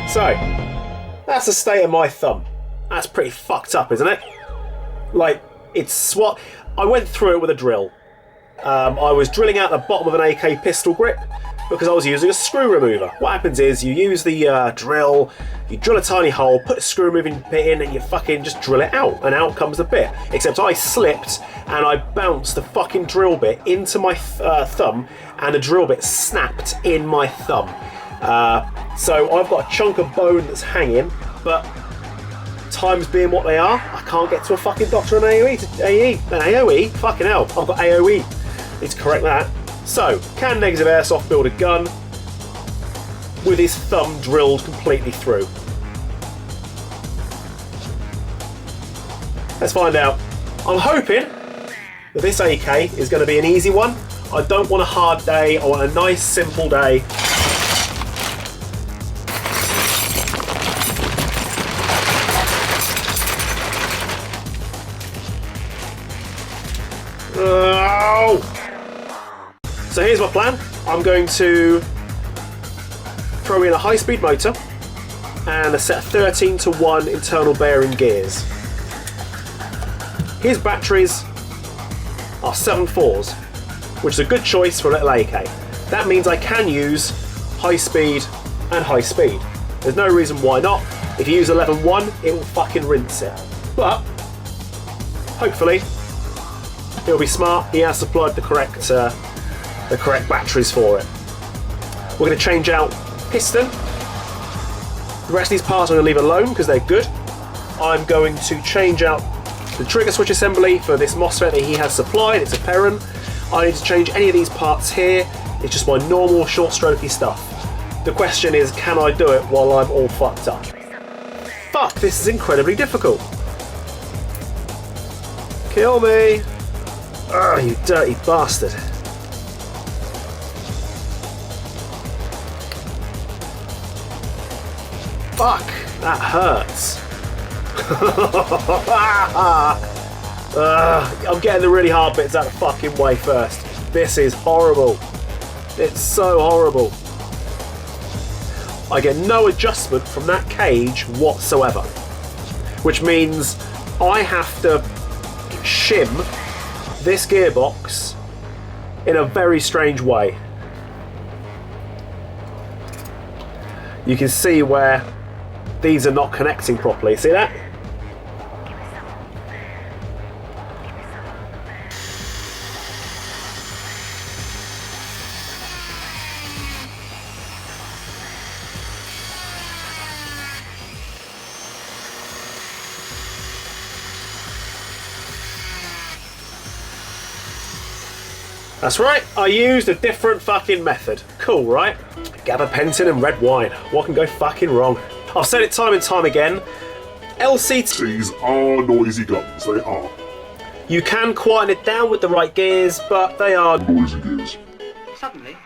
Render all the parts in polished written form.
So, that's the state of my thumb. That's pretty fucked up, isn't it? Like, it's what... I went through it with a drill. I was drilling out the bottom of an AK pistol grip because I was using a screw remover. What happens is you use the drill, you drill a tiny hole, put a screw removing bit in, and you fucking just drill it out, and out comes the bit. Except I slipped and I bounced the fucking drill bit into my thumb, and the drill bit snapped in my thumb. So I've got a chunk of bone that's hanging, but times being what they are, I can't get to a fucking doctor on AOE. Fucking hell, I've got AOE. Need to correct that. So, can Negative Airsoft build a gun with his thumb drilled completely through? Let's find out. I'm hoping that this AK is going to be an easy one. I don't want a hard day, I want a nice simple day. Oh! So here's my plan. I'm going to throw in a high-speed motor and a set of 13-to-1 internal bearing gears. His batteries are 7.4s, which is a good choice for a little AK. That means I can use high speed and high speed. There's no reason why not. If you use 11.1, it will fucking rinse it. But hopefully he'll be smart. He has supplied the correct batteries for it. We're going to change out piston. The rest of these parts I'm going to leave alone because they're good. I'm going to change out the trigger switch assembly for this MOSFET that he has supplied. It's a Perrin. I need to change any of these parts here. It's just my normal short strokey stuff. The question is, can I do it while I'm all fucked up? Fuck, this is incredibly difficult. Kill me. Oh, you dirty bastard. Fuck, that hurts. I'm getting the really hard bits out of the fucking way first. This is horrible. It's so horrible. I get no adjustment from that cage whatsoever. Which means I have to shim this gearbox in a very strange way. You can see where these are not connecting properly. See that? That's right, I used a different fucking method. Cool, right? Gabapentin and red wine. What can go fucking wrong? I've said it time and time again. LCTs are noisy guns, they are. You can quieten it down with the right gears, but they are noisy gears. Suddenly.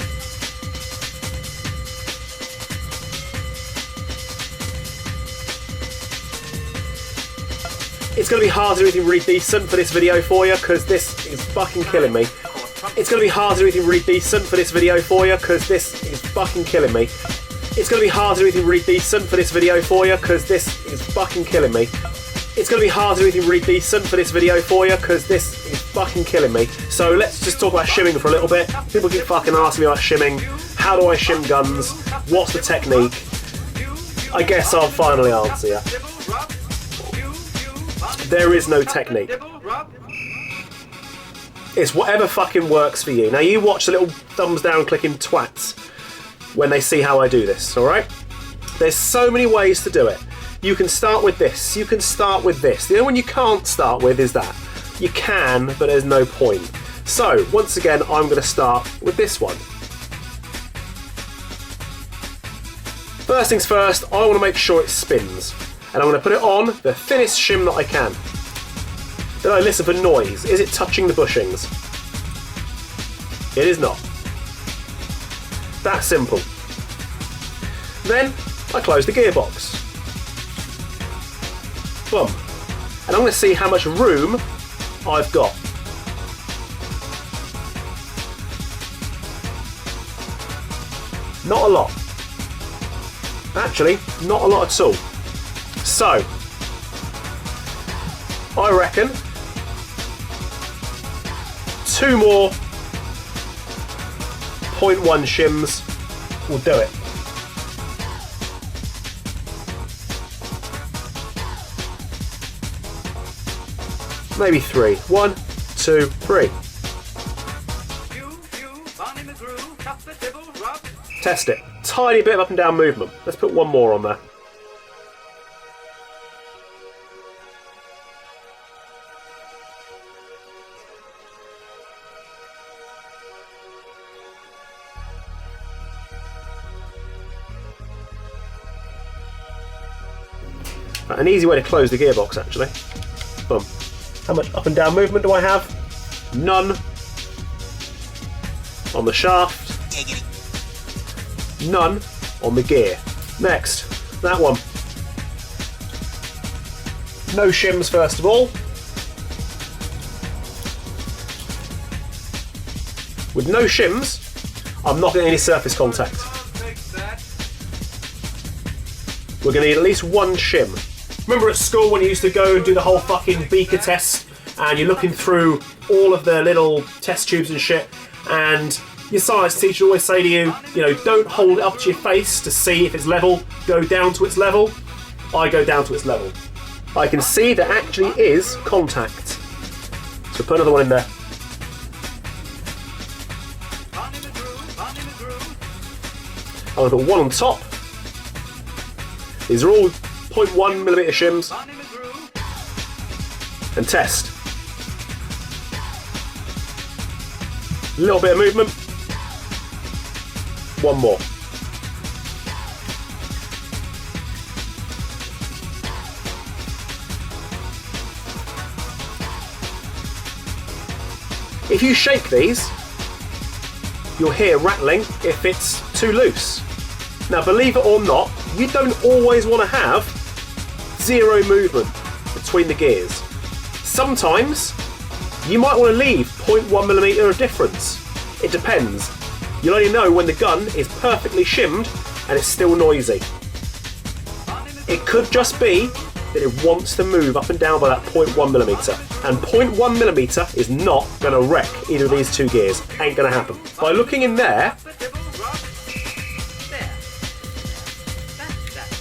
It's going to be hard to do anything really decent for this video for you, because this is fucking killing me. It's going to be hard to do anything really decent for this video for you, because this is fucking killing me. It's going to be hard to do anything really decent for this video for you, because this is fucking killing me. It's going to be hard to do anything really decent for this video for you, because this is fucking killing me. So let's just talk about shimming for a little bit. People keep fucking asking me about shimming. How do I shim guns? What's the technique? I guess I'll finally answer you. There is no technique. It's whatever fucking works for you. Now you watch the little thumbs down clicking twats when they see how I do this, alright? There's so many ways to do it. You can start with this, you can start with this. The only one you can't start with is that. You can, but there's no point. So, once again, I'm going to start with this one. First things first, I want to make sure it spins. And I'm going to put it on the thinnest shim that I can. Then I listen for noise. Is it touching the bushings? It is not. That simple. Then I close the gearbox. Boom. And I'm going to see how much room I've got. Not a lot. Actually, not a lot at all. So, I reckon 2 more 0.1 shims will do it. Maybe 3. 1, 2, 3. Test it. Tiny bit of up and down movement. Let's put 1 more on there. An easy way to close the gearbox, actually. Boom. How much up and down movement do I have? None. On the shaft. None on the gear. Next, that one. No shims first of all. With no shims, I'm not getting any surface contact. We're going to need at least 1 shim. Remember at school when you used to go and do the whole fucking beaker test and you're looking through all of the little test tubes and shit, and your science teacher always say to you, don't hold it up to your face to see if it's level, go down to its level. I go down to its level. I can see there actually is contact. So put another one in there. I'm going to put 1 on top. These are all 0.1mm shims. And test. A little bit of movement. 1 more. If you shake these, you'll hear rattling if it's too loose. Now, believe it or not, you don't always want to have 0 movement between the gears. Sometimes you might want to leave 0.1mm of difference. It depends. You'll only know when the gun is perfectly shimmed and it's still noisy. It could just be that it wants to move up and down by that 0.1mm, and 0.1mm is not going to wreck either of these 2 gears. Ain't going to happen. By looking in there,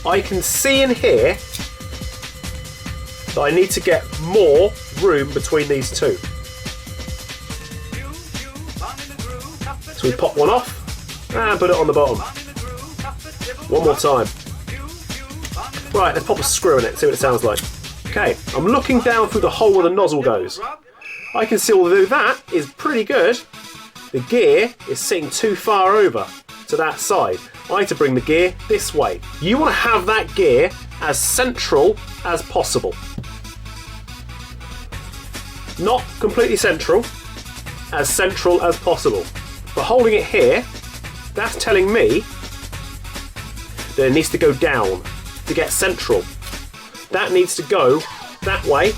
I can see and hear that I need to get more room between these 2. So we pop 1 off and put it on the bottom. 1 more time. Right, let's pop a screw in it, see what it sounds like. Okay, I'm looking down through the hole where the nozzle goes. I can see although that is pretty good, the gear is sitting too far over to that side. I need to bring the gear this way. You want to have that gear as central as possible. Not completely central, as central as possible. But holding it here, that's telling me that it needs to go down to get central. That needs to go that way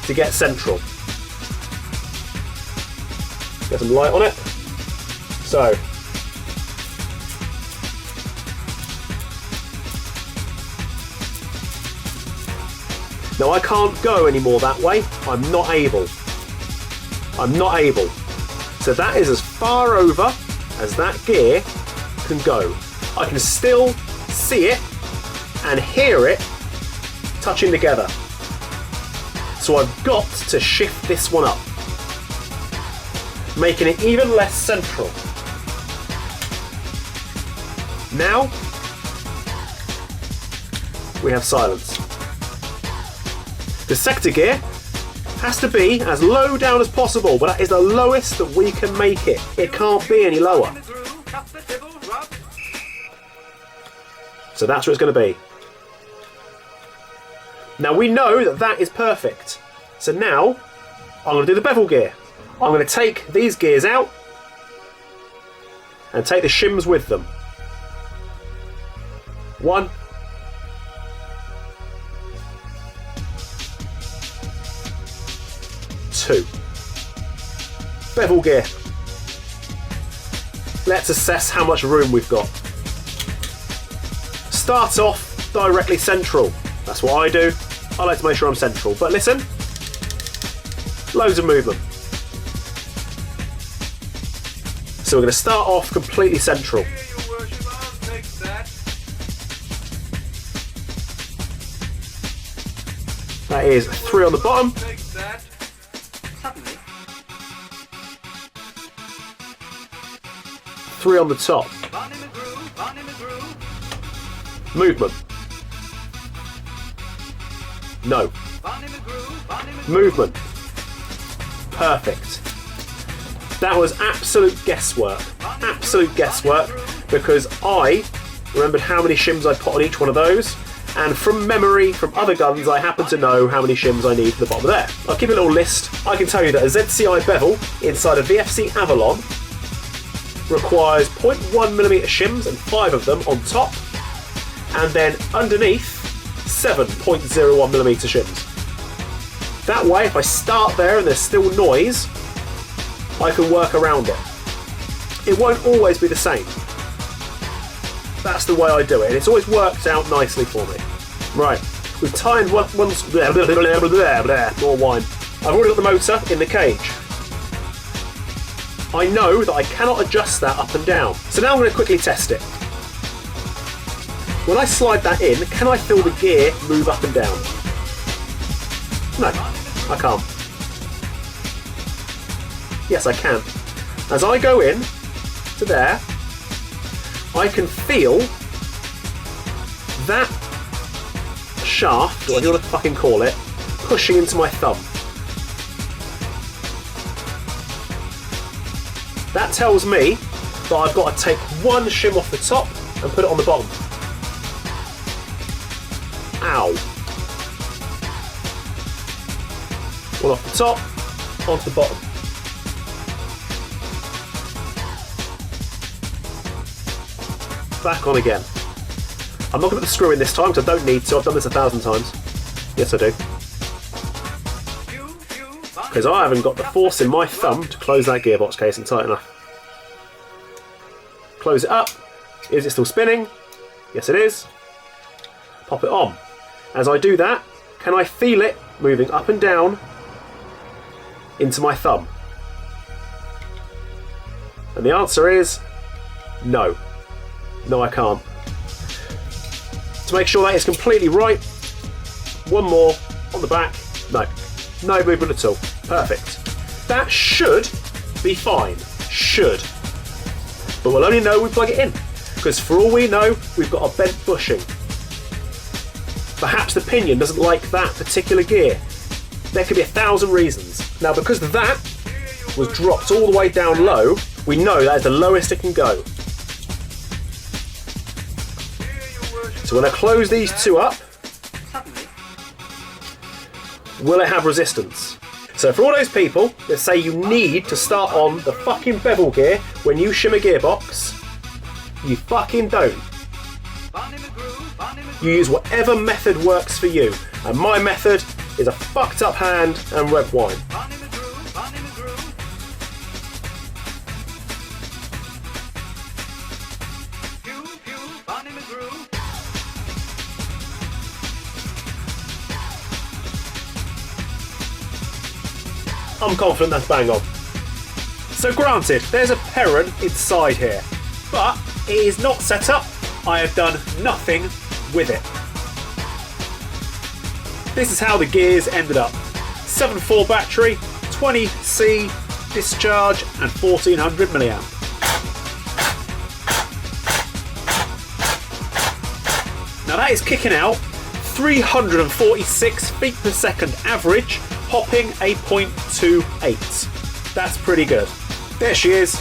to get central. Get some light on it. So, now I can't go anymore that way. I'm not able. So that is as far over as that gear can go. I can still see it and hear it touching together. So I've got to shift this one up, making it even less central. Now we have silence. The sector gear has to be as low down as possible, but that is the lowest that we can make it. It can't be any lower. So that's where it's going to be. Now we know that that is perfect. So now I'm going to do the bevel gear. I'm going to take these gears out and take the shims with them. 1, 2. Bevel gear. Let's assess how much room we've got. Start off directly central. That's what I do. I like to make sure I'm central. But listen, loads of movement. So we're going to start off completely central. That is 3 on the bottom. 3 on the top. Movement. No. Movement. Perfect. That was absolute guesswork. Absolute guesswork, because I remembered how many shims I put on each one of those, and from memory, from other guns, I happen to know how many shims I need for the bottom of there. I'll keep a little list. I can tell you that a ZCI bevel inside a VFC Avalon requires 0.1mm shims and 5 of them on top, and then underneath 7.01mm shims. That way, if I start there and there's still noise, I can work around it. It won't always be the same. That's the way I do it, and it's always worked out nicely for me. Right, we've timed more wine. I've already got the motor in the cage. I know that I cannot adjust that up and down. So now I'm going to quickly test it. When I slide that in, can I feel the gear move up and down? No, I can't. Yes, I can. As I go in to there, I can feel that shaft, or whatever you want to fucking call it, pushing into my thumb. That tells me that I've got to take one shim off the top and put it on the bottom. Ow. One off the top, onto the bottom. Back on again. I'm not going to put the screw in this time because I don't need to. I've done this 1,000 times. Yes, I do. Because I haven't got the force in my thumb to close that gearbox casing tight enough. Close it up. Is it still spinning? Yes, it is. Pop it on. As I do that, can I feel it moving up and down into my thumb? And the answer is no. No, I can't. To make sure that is completely right, one more on the back. No. No movement at all. Perfect. That should be fine. Should. But we'll only know we plug it in, because for all we know, we've got a bent bushing. Perhaps the pinion doesn't like that particular gear. There could be 1,000 reasons. Now, because that was dropped all the way down low, we know that is the lowest it can go. So when I close these two up, will it have resistance? So for all those people that say you need to start on the fucking bevel gear when you shim a gearbox, you fucking don't. You use whatever method works for you, and my method is a fucked up hand and red wine. I'm confident that's bang on. So granted, there's a Perron inside here, but it is not set up. I have done nothing with it. This is how the gears ended up. 7.4 battery, 20C discharge and 1400 milliamp. Now that is kicking out 346 feet per second average, hopping a 0.28. That's pretty good. There she is.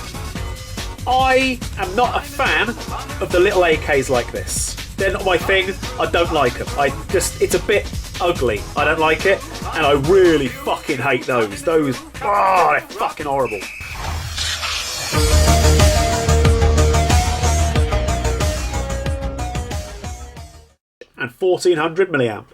I am not a fan of the little AKs like this. They're not my thing. I don't like them. It's a bit ugly. I don't like it, and I really fucking hate those. They're fucking horrible. And 1400 milliamp.